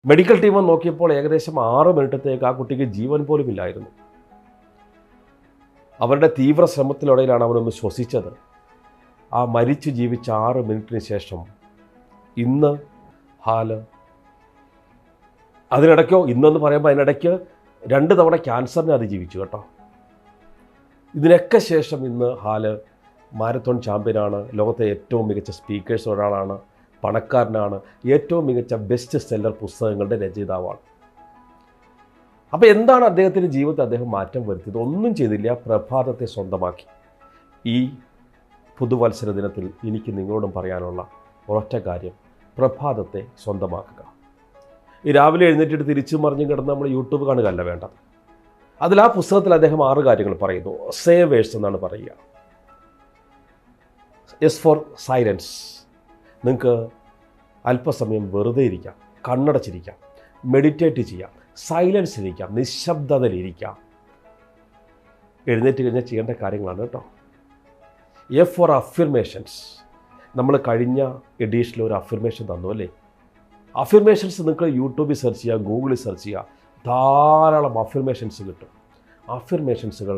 Medical team നോക്കിയപ്പോൾ ഏകദേശം 6 മിനിറ്റത്തേക്ക് ആ കുട്ടിക്ക് ജീവൻ പോലും ഇല്ലായിരുന്നു. അവരുടെ തീവ്ര ശ്രമത്തിനിടയിലാണ് അവനൊന്ന് ശ്വസിച്ചത്. ആ മരിച്ചു ജീവിച്ച 6 മിനിറ്റിന് ശേഷം ഇന്ന് ഹാല്, അതിനിടയ്ക്കോ ഇന്നെന്ന് പറയുമ്പോൾ അതിനിടയ്ക്ക് 2 തവണ ക്യാൻസറിനെ അതിജീവിച്ചു കേട്ടോ. ഇതിനൊക്കെ ശേഷം ഇന്ന് ഹാല് മാരത്തോൺ ചാമ്പ്യനാണ്, ലോകത്തെ ഏറ്റവും മികച്ച സ്പീക്കേഴ്സ് ഒരാളാണ്, പണക്കാരനാണ്, ഏറ്റവും മികച്ച ബെസ്റ്റ് സെല്ലർ പുസ്തകങ്ങളുടെ രചയിതാവാണ്. അപ്പോൾ എന്താണ് അദ്ദേഹത്തിൻ്റെ ജീവിതത്തിൽ അദ്ദേഹം മാറ്റം വരുത്തിയത്? ഒന്നും ചെയ്തില്ല, പ്രഭാതത്തെ സ്വന്തമാക്കി. ഈ പുതുവത്സര ദിനത്തിൽ എനിക്ക് നിങ്ങളോടും പറയാനുള്ള ഒരൊറ്റ കാര്യം, പ്രഭാതത്തെ സ്വന്തമാക്കുക. ഈ രാവിലെ എഴുന്നേറ്റിട്ട് തിരിച്ചു മറിഞ്ഞും കിടന്ന് നമ്മൾ യൂട്യൂബ് കാണുകയല്ല വേണ്ടത്. അതിൽ ആ പുസ്തകത്തിൽ അദ്ദേഹം 6 കാര്യങ്ങൾ പറയുന്നു. സേവേഴ്സ് എന്നാണ് പറയുക. S for silence. നിങ്ങൾക്ക് അല്പസമയം വെറുതെ ഇരിക്കാം, കണ്ണടച്ചിരിക്കാം, മെഡിറ്റേറ്റ് ചെയ്യാം, സൈലൻസിലിരിക്കാം, നിശബ്ദതയിലിരിക്കാം. എഴുന്നേറ്റ് കഴിഞ്ഞാൽ ചെയ്യേണ്ട കാര്യങ്ങളാണ് കേട്ടോ. A for affirmations. നമ്മൾ കഴിഞ്ഞ എഡീഷനിൽ ഒരു അഫിർമേഷൻ തന്നു അല്ലേ? അഫിർമേഷൻസ് നിങ്ങൾക്ക് യൂട്യൂബിൽ സെർച്ച് ചെയ്യുക, ഗൂഗിളിൽ സെർച്ച് ചെയ്യുക, ധാരാളം അഫിർമേഷൻസ് കിട്ടും. അഫിർമേഷൻസുകൾ